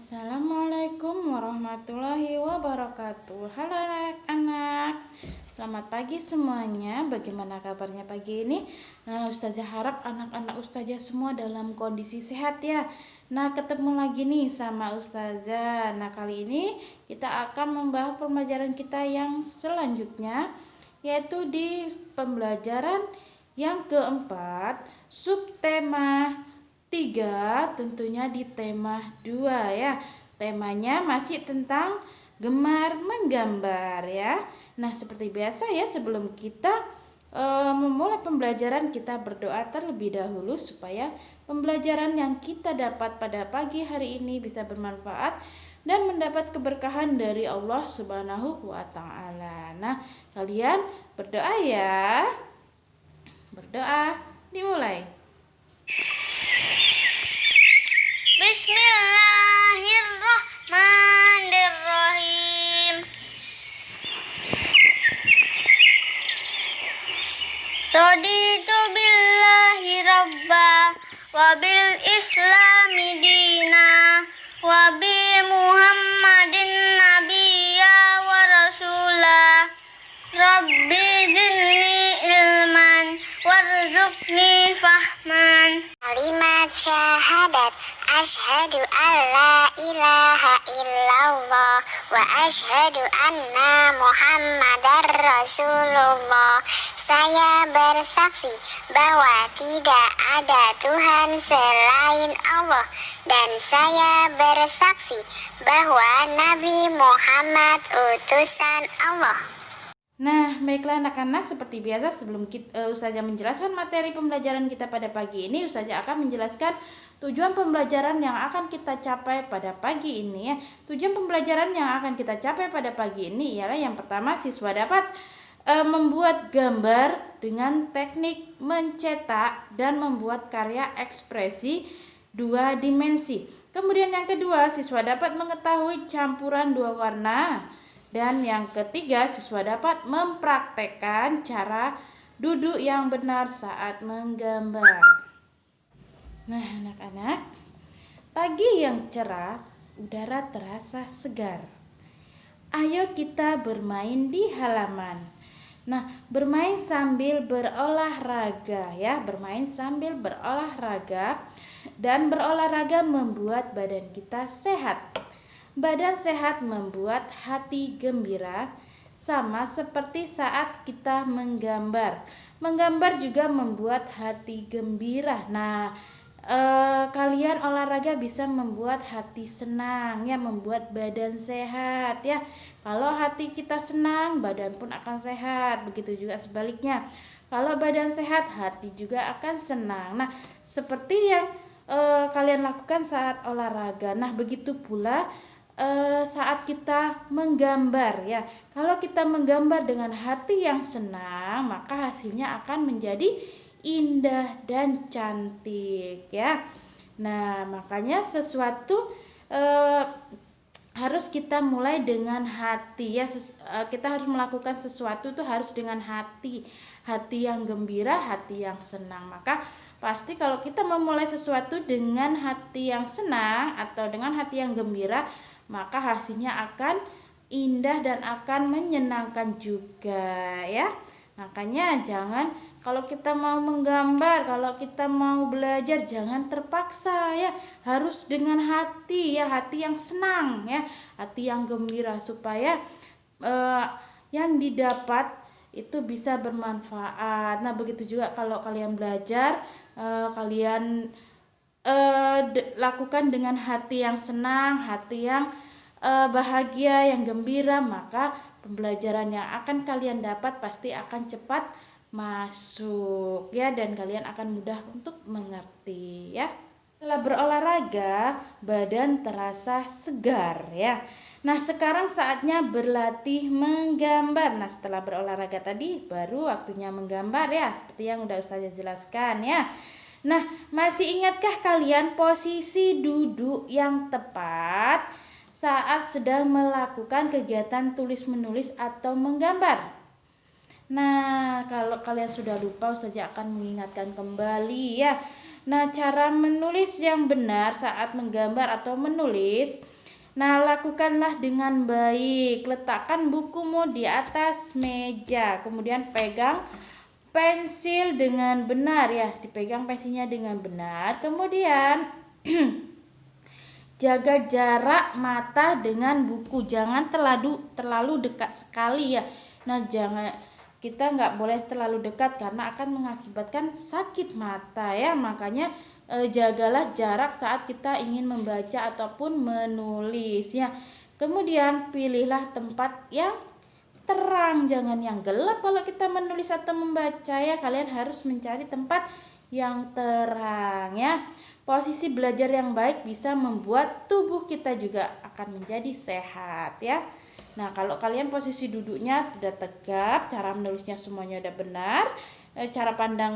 Assalamualaikum warahmatullahi wabarakatuh. Halo anak-anak, selamat pagi semuanya. Bagaimana kabarnya pagi ini? Ustazah harap anak-anak ustazah semua dalam kondisi sehat ya. Ketemu lagi nih sama ustazah. Kali ini kita akan membahas pembelajaran kita yang selanjutnya, yaitu di pembelajaran yang keempat, subtema 3, tentunya di tema 2 ya. Temanya masih tentang gemar menggambar ya. Seperti biasa ya, sebelum kita memulai pembelajaran, kita berdoa terlebih dahulu supaya pembelajaran yang kita dapat pada pagi hari ini bisa bermanfaat dan mendapat keberkahan dari Allah Subhanahu wa taala. Kalian berdoa ya. Berdoa, dimulai. Bismillahirrahmanirrahim. Raditu billahi rabba wa bil islami dina wa bi muhammadin nabiyya wa rasula. Rabbi zidni ilman warzuqni fahman. Kalimat syahadat asyhadu alla ilaha illallah wa asyhadu anna muhammadar rasulullah. Saya bersaksi bahwa tidak ada Tuhan selain Allah, dan saya bersaksi bahwa Nabi Muhammad utusan Allah. Baiklah anak-anak, seperti biasa sebelum Ustazah menjelaskan materi pembelajaran kita pada pagi ini, Ustazah akan menjelaskan tujuan pembelajaran yang akan kita capai pada pagi ini ya. Tujuan pembelajaran yang akan kita capai pada pagi ini ialah yang pertama, siswa dapat membuat gambar dengan teknik mencetak dan membuat karya ekspresi 2 dimensi. Kemudian yang kedua, siswa dapat mengetahui campuran 2 warna. Dan yang ketiga, siswa dapat mempraktekkan cara duduk yang benar saat menggambar. Anak-anak, pagi yang cerah, udara terasa segar. Ayo kita bermain di halaman. Bermain sambil berolahraga ya, bermain sambil berolahraga, dan berolahraga membuat badan kita sehat. Badan sehat membuat hati gembira, sama seperti saat kita menggambar. Menggambar juga membuat hati gembira. Kalian olahraga bisa membuat hati senang ya, membuat badan sehat ya. Kalau hati kita senang, badan pun akan sehat. Begitu juga sebaliknya. Kalau badan sehat, hati juga akan senang. Seperti yang kalian lakukan saat olahraga. Begitu pula saat kita menggambar ya. Kalau kita menggambar dengan hati yang senang, maka hasilnya akan menjadi indah dan cantik ya. Makanya sesuatu harus kita mulai dengan hati ya. Kita harus melakukan sesuatu itu harus dengan hati yang gembira, hati yang senang. Maka pasti kalau kita memulai sesuatu dengan hati yang senang atau dengan hati yang gembira, maka hasilnya akan indah dan akan menyenangkan juga ya. Makanya jangan, kalau kita mau menggambar, kalau kita mau belajar, jangan terpaksa ya. Harus dengan hati ya, hati yang senang ya, hati yang gembira, supaya yang didapat itu bisa bermanfaat. Begitu juga kalau kalian belajar, kalian lakukan dengan hati yang senang, hati yang bahagia, yang gembira, maka pembelajaran yang akan kalian dapat pasti akan cepat masuk ya, dan kalian akan mudah untuk mengerti ya. Setelah berolahraga, badan terasa segar ya. Sekarang saatnya berlatih menggambar. Setelah berolahraga tadi, baru waktunya menggambar ya, seperti yang udah Ustazah jelaskan ya. Masih ingatkah kalian posisi duduk yang tepat saat sedang melakukan kegiatan tulis-menulis atau menggambar? Kalau kalian sudah lupa, Ustazah akan mengingatkan kembali ya. Cara menulis yang benar saat menggambar atau menulis Nah, lakukanlah dengan baik. Letakkan bukumu di atas meja. Kemudian pegang pensil dengan benar ya. Dipegang pensilnya dengan benar. Kemudian jaga jarak mata dengan buku. Jangan terlalu dekat sekali ya. Nah, kita nggak boleh terlalu dekat karena akan mengakibatkan sakit mata ya. Makanya jagalah jarak saat kita ingin membaca ataupun menulis ya. Kemudian pilihlah tempat yang terang, jangan yang gelap kalau kita menulis atau membaca ya. Kalian harus mencari tempat yang terang ya. Posisi belajar yang baik bisa membuat tubuh kita juga akan menjadi sehat ya. Nah, kalau kalian posisi duduknya sudah tegap, cara menulisnya semuanya sudah benar, cara pandang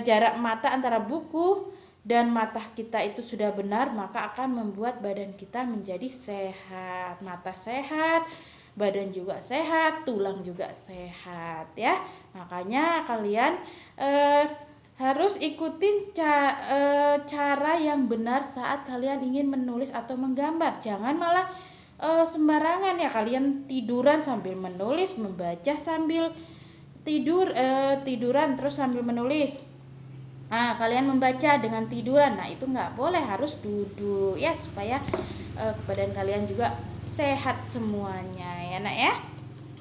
jarak mata antara buku dan mata kita itu sudah benar, maka akan membuat badan kita menjadi sehat. Mata sehat, badan juga sehat, tulang juga sehat ya. Makanya kalian harus ikutin cara yang benar saat kalian ingin menulis atau menggambar. Jangan malah sembarangan ya, kalian tiduran sambil menulis, membaca sambil tiduran terus sambil menulis. Nah, kalian membaca dengan tiduran. Nah, itu nggak boleh, harus duduk ya supaya badan kalian juga sehat semuanya ya nak ya.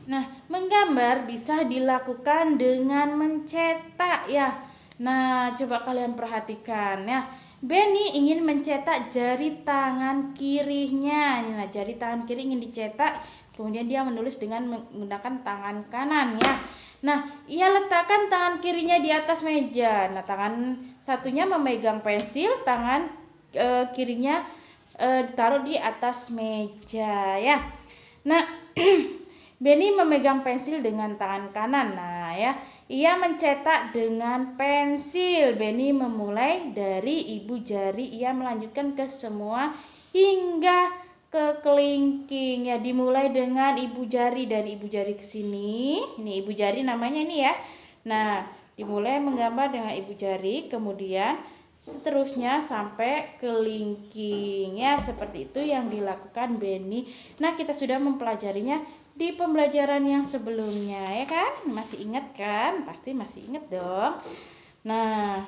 Nah, menggambar bisa dilakukan dengan mencetak ya. Nah, coba kalian perhatikan ya. Benny ingin mencetak jari tangan kirinya. Nah, jari tangan kiri ingin dicetak, kemudian dia menulis dengan menggunakan tangan kanan ya. Nah, ia letakkan tangan kirinya di atas meja. Nah, tangan satunya memegang pensil, tangan kirinya ditaruh di atas meja ya. Nah, Benny memegang pensil dengan tangan kanan. Nah, ya, ia mencetak dengan pensil. Benny memulai dari ibu jari, ia melanjutkan ke semua hingga ke kelingking ya. Dimulai dengan ibu jari, dari ibu jari ke sini. Ini ibu jari namanya ini ya. Nah, dimulai menggambar dengan ibu jari, kemudian seterusnya sampai kelingking ya. Seperti itu yang dilakukan Benny. Nah, kita sudah mempelajarinya di pembelajaran yang sebelumnya ya kan? Masih ingat kan? Pasti masih ingat dong. Nah,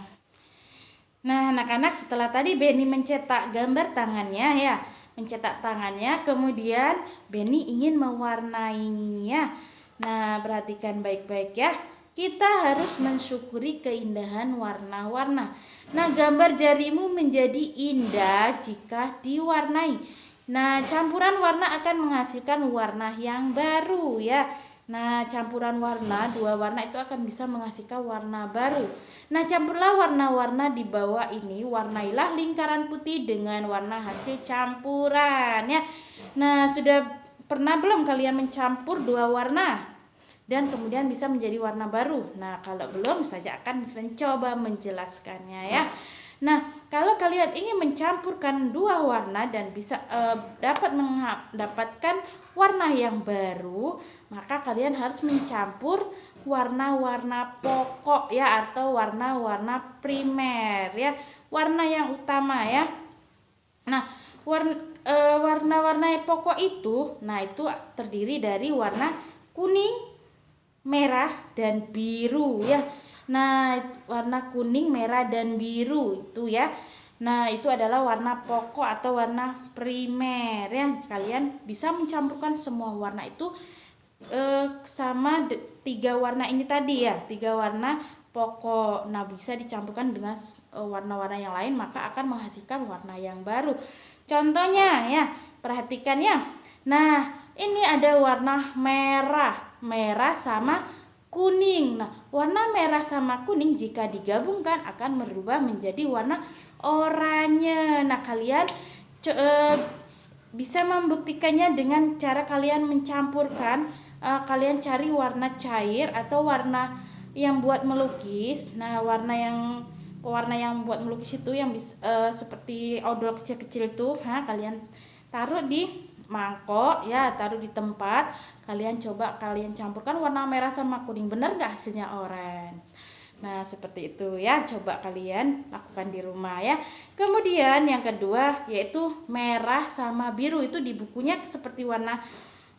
anak-anak, setelah tadi Benny mencetak gambar tangannya ya, mencetak tangannya, kemudian Benny ingin mewarnainya. Nah, perhatikan baik-baik ya. Kita harus mensyukuri keindahan warna-warna. Nah, gambar jarimu menjadi indah jika diwarnai. Nah, campuran warna akan menghasilkan warna yang baru ya. Nah, campuran warna, dua warna itu akan bisa menghasilkan warna baru. Nah, campurlah warna-warna di bawah ini. Warnailah lingkaran putih dengan warna hasil campuran ya. Nah, sudah pernah belum kalian mencampur dua warna dan kemudian bisa menjadi warna baru? Nah, kalau belum, saya akan mencoba menjelaskannya ya. Nah, kalau kalian ingin mencampurkan dua warna dan bisa dapat mendapatkan warna yang baru, maka kalian harus mencampur warna-warna pokok ya, atau warna-warna primer ya, warna yang utama ya. Nah, warna-warna pokok itu, nah itu terdiri dari warna kuning, merah, dan biru ya. Nah, warna kuning, merah, dan biru itu ya. Nah, itu adalah warna pokok atau warna primer ya. Kalian bisa mencampurkan semua warna itu sama tiga warna ini tadi ya. Tiga warna pokok. Nah, bisa dicampurkan dengan warna-warna yang lain, maka akan menghasilkan warna yang baru. Contohnya ya, perhatikan ya. Nah, ini ada warna merah. Merah sama kuning. Nah, warna merah sama kuning jika digabungkan akan berubah menjadi warna oranye. Nah, kalian bisa membuktikannya dengan cara kalian mencampurkan. Kalian cari warna cair atau warna yang buat melukis. Nah, warna yang buat melukis itu yang seperti odol kecil-kecil itu, kalian taruh di mangkok ya, taruh di tempat. Kalian coba kalian campurkan warna merah sama kuning, bener nggak hasilnya orange? Nah, seperti itu ya. Coba kalian lakukan di rumah ya. Kemudian yang kedua yaitu merah sama biru. Itu di bukunya seperti warna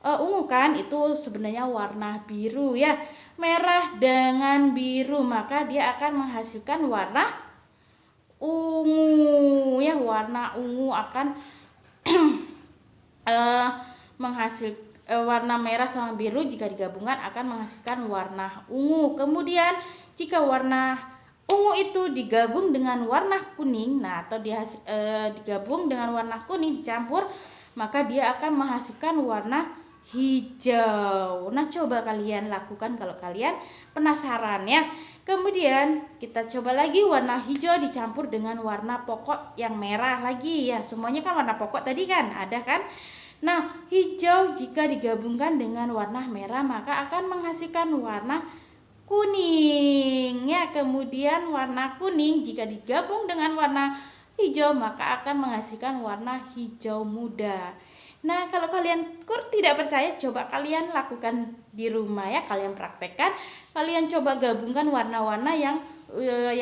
ungu kan? Itu sebenarnya warna biru ya. Merah dengan biru, maka dia akan menghasilkan warna ungu ya. Warna ungu akan warna merah sama biru jika digabungkan akan menghasilkan warna ungu. Kemudian jika warna ungu itu digabung dengan warna kuning, nah atau digabung dengan warna kuning dicampur, maka dia akan menghasilkan warna hijau. Nah, coba kalian lakukan kalau kalian penasaran ya. Kemudian kita coba lagi warna hijau dicampur dengan warna pokok yang merah lagi ya. Semuanya kan warna pokok tadi kan, ada kan? Nah, hijau jika digabungkan dengan warna merah maka akan menghasilkan warna kuning ya. Kemudian warna kuning jika digabung dengan warna hijau maka akan menghasilkan warna hijau muda. Nah, kalau kalian tidak percaya, coba kalian lakukan di rumah ya. Kalian praktekkan, kalian coba gabungkan warna-warna yang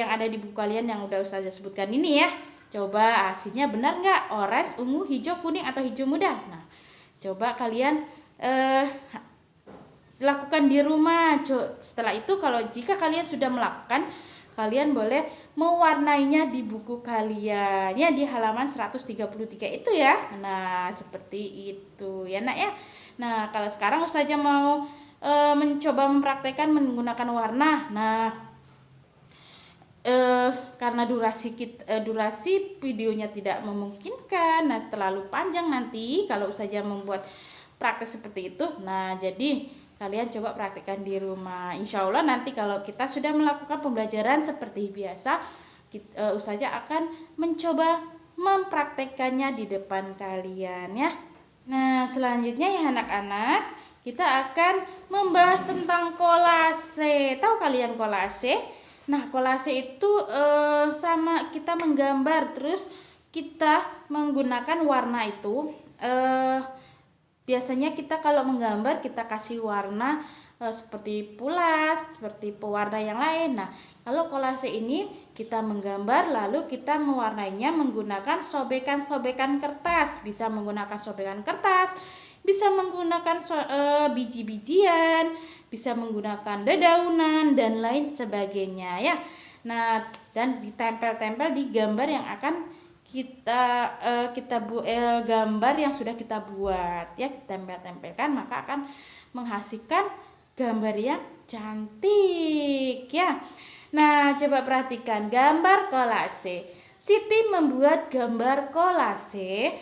ada di buku kalian yang udah Ustazah sebutkan ini ya. Coba hasilnya benar nggak? Orange, ungu, hijau, kuning, atau hijau muda? Nah, coba kalian lakukan di rumah. Setelah itu jika kalian sudah melakukan, kalian boleh mewarnainya di buku kalian ya, di halaman 133 itu ya. Nah, seperti itu ya nak ya. Nah, kalau sekarang Ustazah mau mencoba mempraktekkan menggunakan warna. Nah, karena durasi videonya tidak memungkinkan, nah terlalu panjang nanti kalau Ustazah membuat praktek seperti itu. Nah, jadi kalian coba praktekkan di rumah. Insya Allah nanti kalau kita sudah melakukan pembelajaran seperti biasa, Ustazah akan mencoba mempraktekkannya di depan kalian ya. Nah, selanjutnya ya anak-anak, kita akan membahas tentang kolase. Tahu kalian kolase? Nah, kolase itu sama kita menggambar, terus kita menggunakan warna itu. Biasanya kita kalau menggambar kita kasih warna seperti pulas, seperti pewarna yang lain. Nah, kalau kolase ini kita menggambar lalu kita mewarnainya menggunakan sobekan-sobekan kertas. Bisa menggunakan sobekan kertas, bisa menggunakan biji-bijian, bisa menggunakan dedaunan dan lain sebagainya ya. Nah, dan ditempel-tempel di gambar yang akan gambar yang sudah kita buat ya, tempel-tempelkan maka akan menghasilkan gambar yang cantik ya. Nah, coba perhatikan gambar kolase. Siti membuat gambar kolase.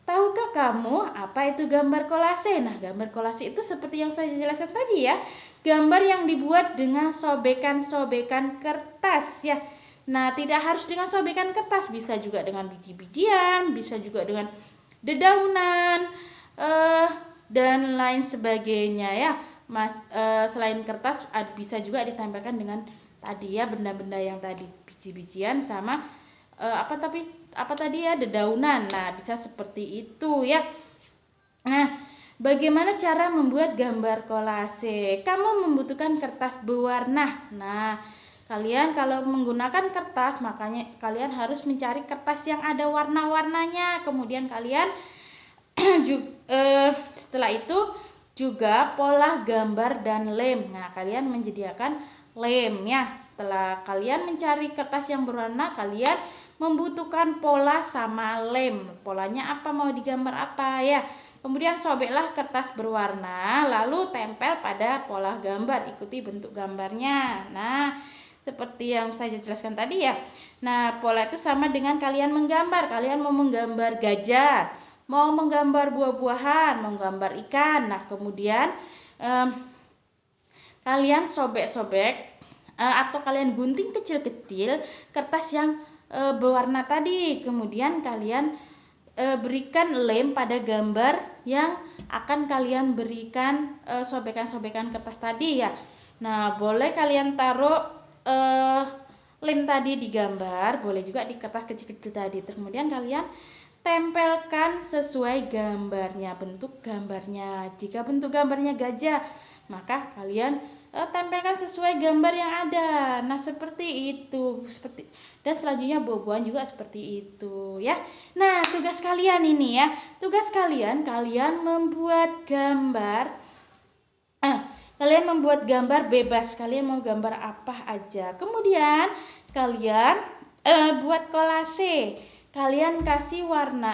Tahukah kamu apa itu gambar kolase? Nah, gambar kolase itu seperti yang saya jelaskan tadi ya. Gambar yang dibuat dengan sobekan-sobekan kertas ya. Nah, tidak harus dengan sobekan kertas, bisa juga dengan biji-bijian, bisa juga dengan dedaunan, dan lain sebagainya ya. Selain kertas, bisa juga ditempelkan dengan tadi ya, benda-benda yang tadi, biji-bijian sama apa tadi ya, dedaunan. Nah, bisa seperti itu ya. Nah, bagaimana cara membuat gambar kolase? Kamu membutuhkan kertas berwarna. Nah, kalian kalau menggunakan kertas, makanya kalian harus mencari kertas yang ada warna-warnanya. Kemudian kalian setelah itu juga pola gambar dan lem. Nah, kalian menyediakan lem ya. Setelah kalian mencari kertas yang berwarna, kalian membutuhkan pola sama lem. Polanya apa, mau digambar apa ya. Kemudian sobeklah kertas berwarna, lalu tempel pada pola gambar, ikuti bentuk gambarnya. Nah, seperti yang saya jelaskan tadi ya. Nah, pola itu sama dengan kalian menggambar. Kalian mau menggambar gajah, mau menggambar buah-buahan, mau menggambar ikan. Nah, kemudian kalian sobek-sobek atau kalian gunting kecil-kecil kertas yang berwarna tadi. Kemudian kalian berikan lem pada gambar yang akan kalian berikan sobekan-sobekan kertas tadi ya. Nah, boleh kalian taruh lem tadi di gambar, boleh juga di kertas kecil-kecil tadi. Kemudian kalian tempelkan sesuai gambarnya, bentuk gambarnya. Jika bentuk gambarnya gajah, maka kalian tempelkan sesuai gambar yang ada. Nah, seperti itu. Dan selanjutnya buah-buahan juga seperti itu ya. Nah, tugas kalian ini ya. Tugas kalian membuat gambar. Kalian membuat gambar bebas. Kalian mau gambar apa aja. Kemudian kalian buat kolase. Kalian kasih warna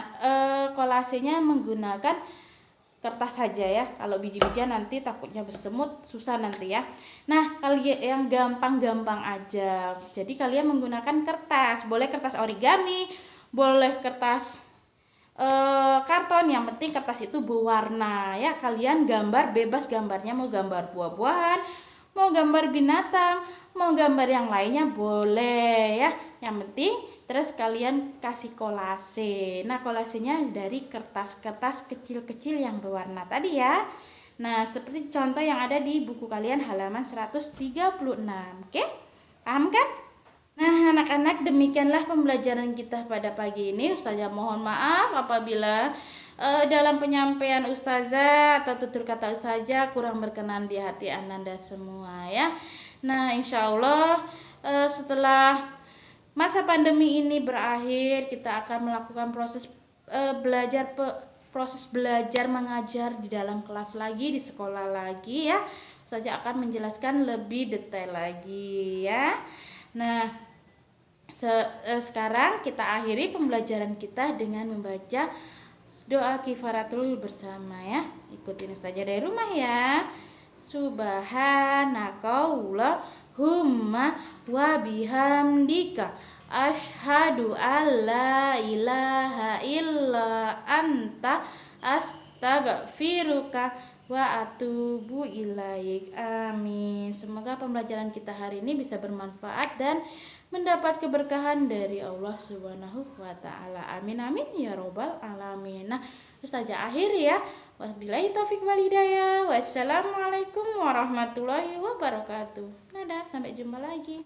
kolasenya menggunakan kertas saja ya. Kalau biji-bijian nanti takutnya bersemut, susah nanti ya. Nah, kalian yang gampang-gampang aja. Jadi kalian menggunakan kertas. Boleh kertas origami, boleh kertas karton. Yang penting kertas itu berwarna ya. Kalian gambar bebas gambarnya, mau gambar buah-buahan, mau gambar binatang, mau gambar yang lainnya boleh ya. Yang penting terus kalian kasih kolase. Nah, kolasenya dari kertas-kertas kecil-kecil yang berwarna tadi ya. Nah, seperti contoh yang ada di buku kalian halaman 136. Oke? Paham kan? Nah, anak-anak, demikianlah pembelajaran kita pada pagi ini. Ustazah mohon maaf apabila dalam penyampaian ustazah atau tutur kata ustazah kurang berkenan di hati ananda semua ya. Nah, insya Allah setelah masa pandemi ini berakhir, kita akan melakukan proses belajar mengajar di dalam kelas lagi, di sekolah lagi ya. Ustazah akan menjelaskan lebih detail lagi ya. Nah, sekarang kita akhiri pembelajaran kita dengan membaca doa kifaratul bersama ya. Ikutin saja dari rumah ya. Subhanakallahumma wa bihamdika asyhadu alla ilaha illa anta astaghfiruka wa atubu ilaik. Amin. Semoga pembelajaran kita hari ini bisa bermanfaat dan mendapat keberkahan dari Allah Subhanahu wa taala. Amin amin ya robbal alamin. Nah, Ustazah akhiri ya. Wabillahi taufik wal hidayah. Wassalamualaikum warahmatullahi wabarakatuh. Dadah, sampai jumpa lagi.